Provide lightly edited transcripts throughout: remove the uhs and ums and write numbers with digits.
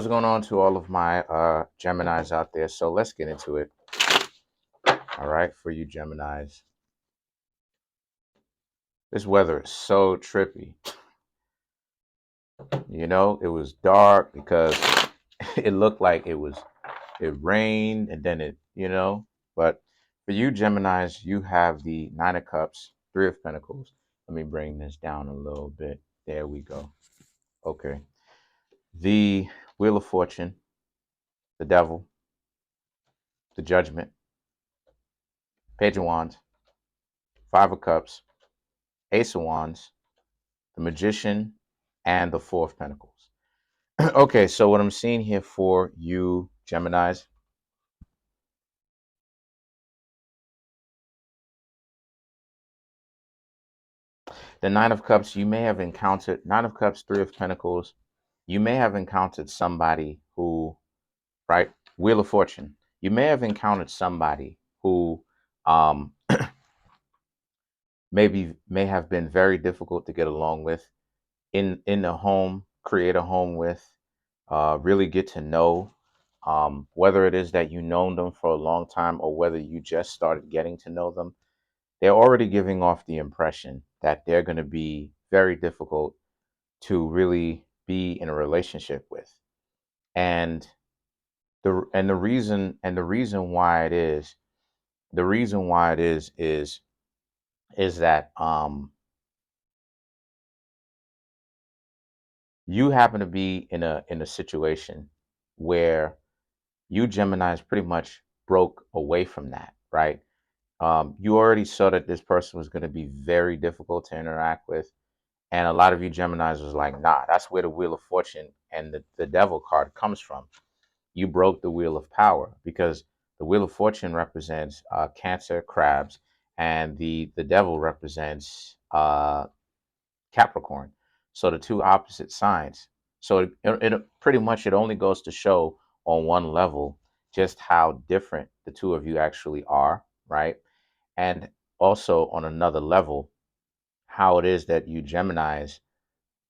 What's going on to all of my Geminis out there? So let's get into it. All right, for you Geminis, this weather is so trippy. You know, it was dark because it looked like it rained and then but for you Geminis, you have the Nine of Cups, Three of Pentacles. Let me bring this down a little bit. There we go. Okay. The Wheel of Fortune, the Devil, the Judgment, Page of Wands, Five of Cups, Ace of Wands, the Magician, and the Four of Pentacles. Okay, so what I'm seeing here for you Geminis, the Nine of Cups, you may have encountered, Nine of Cups, Three of Pentacles, you may have encountered somebody who, right, Wheel of Fortune, you may have encountered somebody who um, may have been very difficult to get along with in the home, create a home with, really get to know, whether it is that you known them for a long time or whether you just started getting to know them. They're already giving off the impression that they're going to be very difficult to really be in a relationship with. And the reason why it is, is that you happen to be in a situation where you Geminis pretty much broke away from that, right? You already saw that this person was going to be very difficult to interact with. And a lot of you Geminis was like, nah, that's where the Wheel of Fortune and the Devil card comes from. You broke the Wheel of Power because the Wheel of Fortune represents Cancer, crabs, and the Devil represents Capricorn. So the two opposite signs. So it pretty much, it only goes to show on one level just how different the two of you actually are, right? And also on another level, how it is that you Geminis,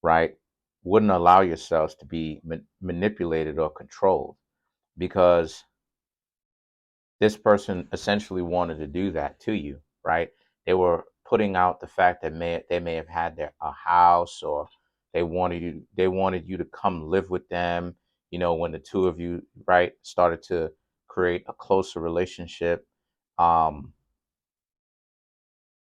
right, wouldn't allow yourselves to be manipulated or controlled because this person essentially wanted to do that to you, right? They were putting out the fact that they may have had a house, or they wanted you to come live with them. You know, when the two of you, right, started to create a closer relationship. Um,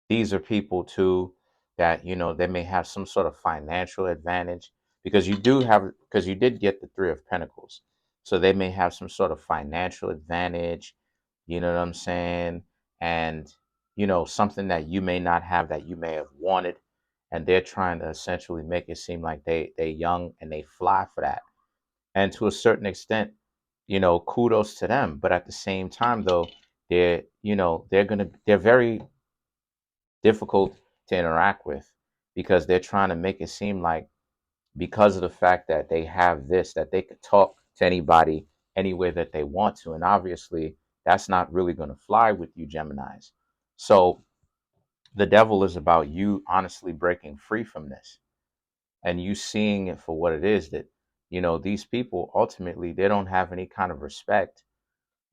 these are people too that, they may have some sort of financial advantage because you did get the Three of Pentacles. So they may have some sort of financial advantage, you know what I'm saying? And, something that you may not have that you may have wanted. And they're trying to essentially make it seem like they're young and they fly for that. And to a certain extent, kudos to them. But at the same time, though, they're very difficult to interact with because they're trying to make it seem like, because of the fact that they have this, that they could talk to anybody any way that they want to. And obviously, that's not really going to fly with you Geminis. So the Devil is about you honestly breaking free from this and you seeing it for what it is, that, these people ultimately, they don't have any kind of respect.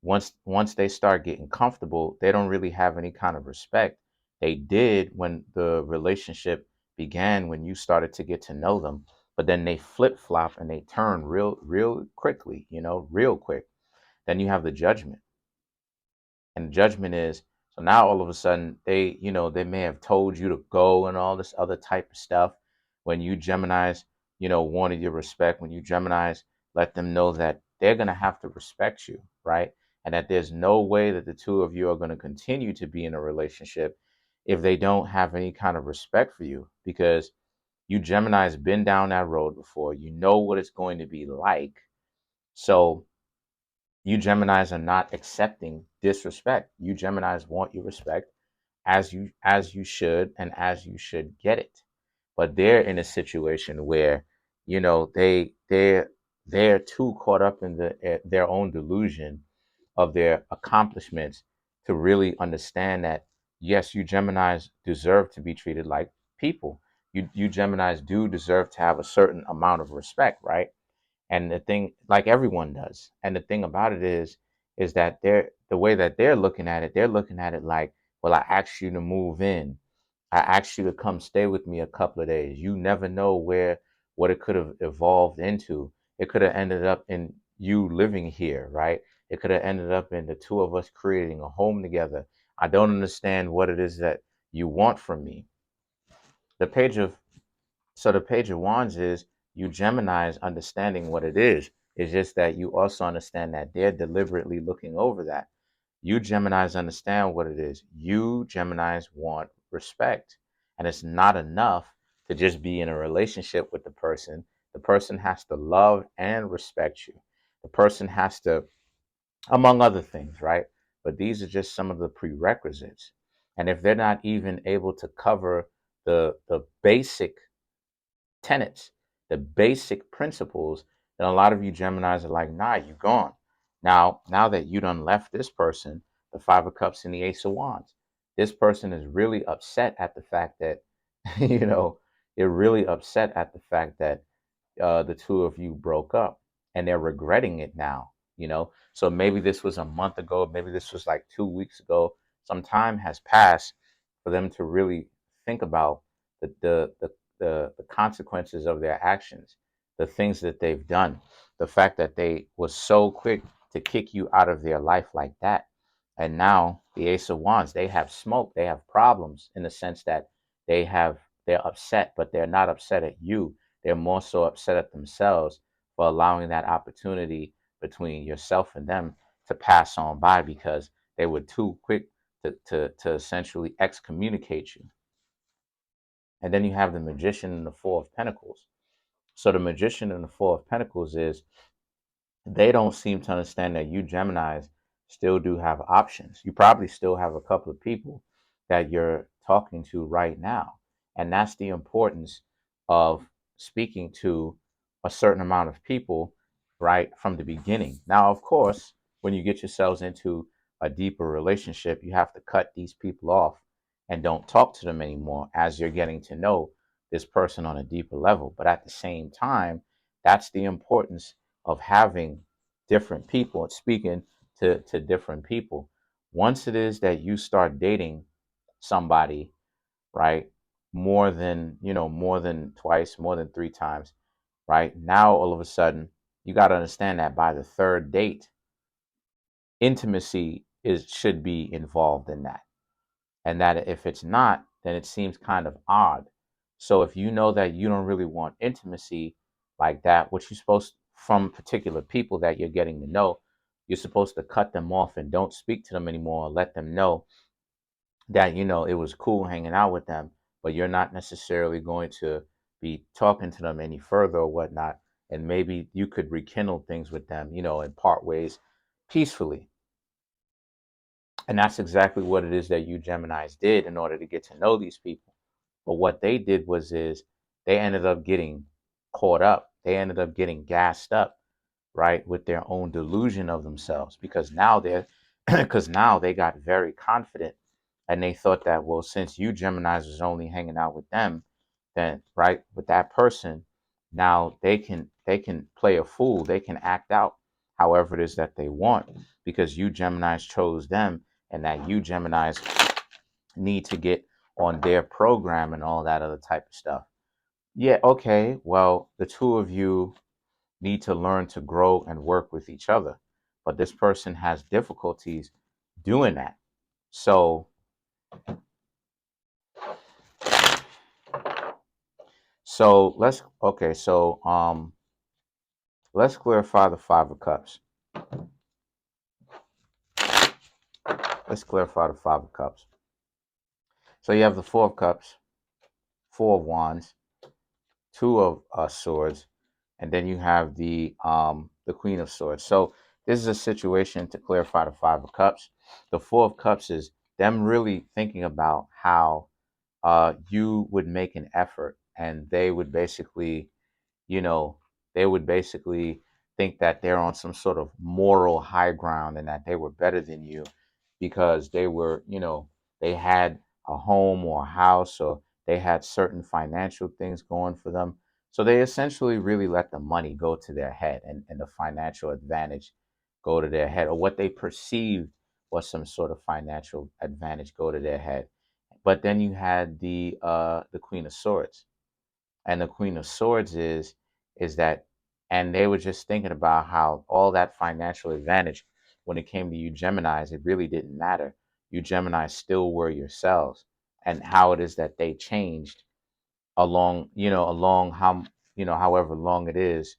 Once they start getting comfortable, they don't really have any kind of respect. They did when the relationship began, when you started to get to know them, but then they flip flop and they turn real quickly, real quick. Then you have the Judgment. And judgment is, so now all of a sudden they may have told you to go and all this other type of stuff. When you Geminis, wanted your respect, when you Geminis let them know that they're going to have to respect you, right? And that there's no way that the two of you are going to continue to be in a relationship if they don't have any kind of respect for you, because you Geminis been down that road before. You know what it's going to be like. So you Geminis are not accepting disrespect. You Geminis want your respect as you should and as you should get it. But they're in a situation where, they're too caught up in their own delusion of their accomplishments to really understand that, yes, you Geminis deserve to be treated like people. You Geminis do deserve to have a certain amount of respect, right? And the thing, like everyone does, and the thing about it is that they're the way that they're looking at it like, well, I asked you to move in. I asked you to come stay with me a couple of days. You never know what it could have evolved into. It could have ended up in you living here, right? It could have ended up in the two of us creating a home together. I don't understand what it is that you want from me. The page of the page of wands is you Gemini's understanding what it is. It's just that you also understand that they're deliberately looking over that. You Geminis understand what it is. You Geminis want respect. And it's not enough to just be in a relationship with the person. The person has to love and respect you. The person has to, among other things, right? But these are just some of the prerequisites. And if they're not even able to cover the basic tenets, the basic principles, then a lot of you Geminis are like, nah, you gone. Now that you done left this person, the Five of Cups and the Ace of Wands, this person is really upset at the fact that, you know, they're really upset at the fact that the two of you broke up and they're regretting it now, you know. So maybe this was a month ago, maybe this was like 2 weeks ago. Some time has passed for them to really think about the the the the consequences of their actions, the things that they've done, the fact that they was so quick to kick you out of their life like that. And now the Ace of Wands, they have smoke, they have problems in the sense that they're upset, but they're not upset at you. They're more so upset at themselves for allowing that opportunity between yourself and them to pass on by because they were too quick to essentially excommunicate you. And then you have the Magician and the Four of Pentacles. So the Magician and the Four of Pentacles is they don't seem to understand that you Geminis still do have options. You probably still have a couple of people that you're talking to right now. And that's the importance of speaking to a certain amount of people right from the beginning. Now, of course, when you get yourselves into a deeper relationship, you have to cut these people off and don't talk to them anymore as you're getting to know this person on a deeper level. But at the same time, that's the importance of having different people and speaking to different people. Once it is that you start dating somebody, right, more than twice, more than three times, right, now all of a sudden you got to understand that by the third date, intimacy is should be involved in that, and that if it's not, then it seems kind of odd. So if you know that you don't really want intimacy like that, what you're supposed from particular people that you're getting to know, you're supposed to cut them off and don't speak to them anymore. Let them know that it was cool hanging out with them, but you're not necessarily going to be talking to them any further or whatnot. And maybe you could rekindle things with them, and part ways peacefully. And that's exactly what it is that you Geminis did in order to get to know these people. But what they did is they ended up getting caught up. They ended up getting gassed up, right, with their own delusion of themselves because now they're because now they got very confident and they thought that, well, since you Geminis was only hanging out with them, then right with that person, now they can play a fool. They can act out however it is that they want because you Geminis chose them and that you Geminis need to get on their program and all that other type of stuff. Yeah, okay. Well, the two of you need to learn to grow and work with each other. But this person has difficulties doing that. So let's clarify the Five of Cups. Let's clarify the Five of Cups. So you have the Four of Cups, Four of Wands, Two of Swords, and then you have the Queen of Swords. So this is a situation to clarify the Five of Cups. The Four of Cups is them really thinking about how you would make an effort, and they would basically, you know, they would basically think that they're on some sort of moral high ground and that they were better than you because they were, they had a home or a house or they had certain financial things going for them. So they essentially really let the money go to their head, and the financial advantage go to their head, or what they perceived was some sort of financial advantage go to their head. But then you had the Queen of Swords, and the Queen of Swords is that, and they were just thinking about how all that financial advantage, when it came to you Geminis, it really didn't matter. You Geminis still were yourselves, and how it is that they changed along, along how, however long it is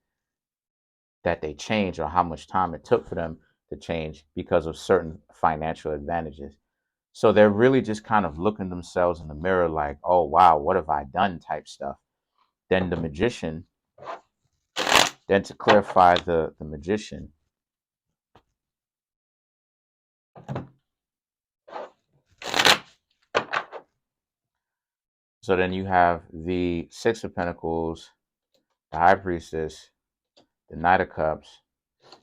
that they change, or how much time it took for them to change because of certain financial advantages. So they're really just kind of looking themselves in the mirror like, oh wow, what have I done type stuff. Then the magician, then to clarify the magician, so then you have the Six of Pentacles, the High Priestess, the Knight of Cups,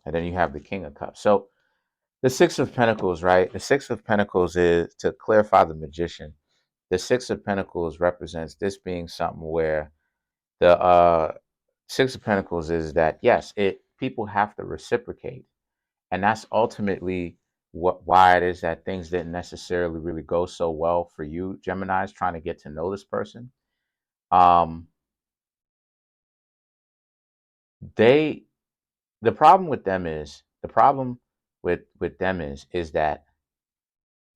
and then you have the King of Cups. So the Six of Pentacles, right? The Six of Pentacles is, to clarify the magician, the Six of Pentacles represents this being something where the Six of Pentacles is that, yes, it people have to reciprocate. And that's ultimately why it is that things didn't necessarily really go so well for you, Geminis, trying to get to know this person. Um, they the problem with them is the problem with them is that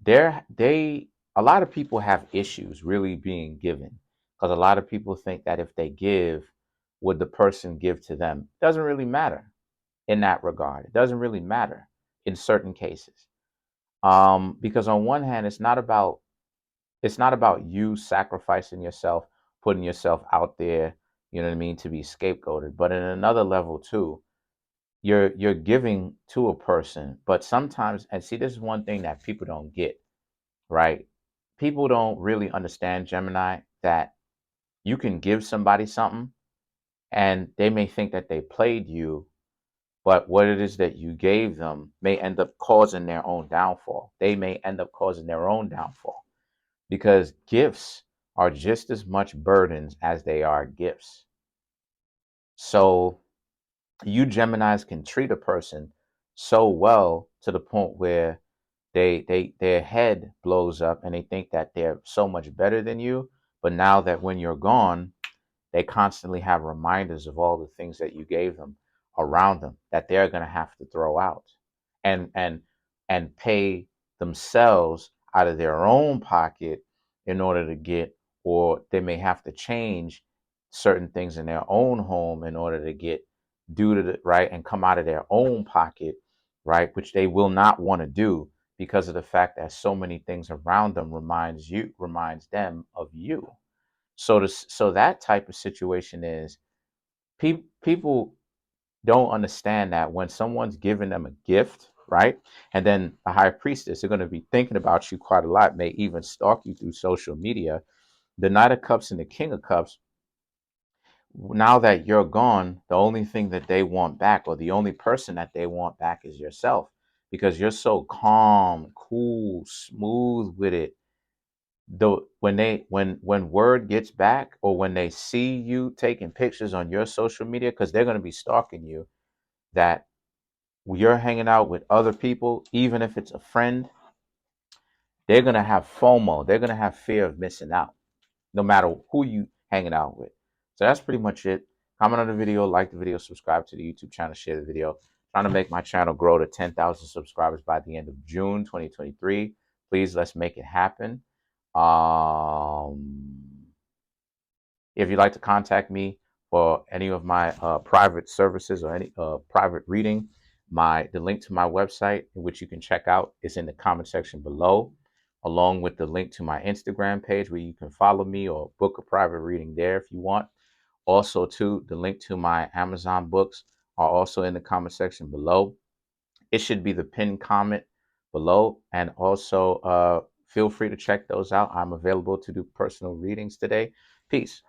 they a lot of people have issues really being given, because a lot of people think that if they give, would the person give to them? It doesn't really matter in that regard. It doesn't really matter in certain cases. Because on one hand, it's not about you sacrificing yourself, putting yourself out there, you know what I mean, to be scapegoated. But in another level too, you're giving to a person, but sometimes, and see, this is one thing that people don't get, right? People don't really understand, Gemini, that you can give somebody something and they may think that they played you, but what it is that you gave them may end up causing their own downfall. They may end up causing their own downfall, because gifts are just as much burdens as they are gifts. So you Geminis can treat a person so well to the point where their head blows up and they think that they're so much better than you. But now that when you're gone, they constantly have reminders of all the things that you gave them around them that they're going to have to throw out, and pay themselves out of their own pocket in order to get, or they may have to change certain things in their own home in order to get, due to the right, and come out of their own pocket, right, which they will not want to do, because of the fact that so many things around them reminds them of you. So that type of situation is, people don't understand that when someone's giving them a gift, right? And then a high priestess, they're going to be thinking about you quite a lot, may even stalk you through social media. The Knight of Cups and the King of Cups, now that you're gone, the only thing that they want back, or the only person that they want back, is yourself, because you're so calm, cool, smooth with it. Though when word gets back, or when they see you taking pictures on your social media, because they're going to be stalking you, that you're hanging out with other people, even if it's a friend, they're going to have FOMO. They're going to have fear of missing out, no matter who you hanging out with. So that's pretty much it. Comment on the video, like the video, subscribe to the YouTube channel, share the video. Trying to make my channel grow to 10,000 subscribers by the end of June 2023. Please, let's make it happen. If you'd like to contact me for any of my private services, or any private reading, the link to my website, in which you can check out, is in the comment section below, along with the link to my Instagram page, where you can follow me or book a private reading there if you want. Also, too, the link to my Amazon books are also in the comment section below. It should be the pinned comment below. And also, feel free to check those out. I'm available to do personal readings today. Peace.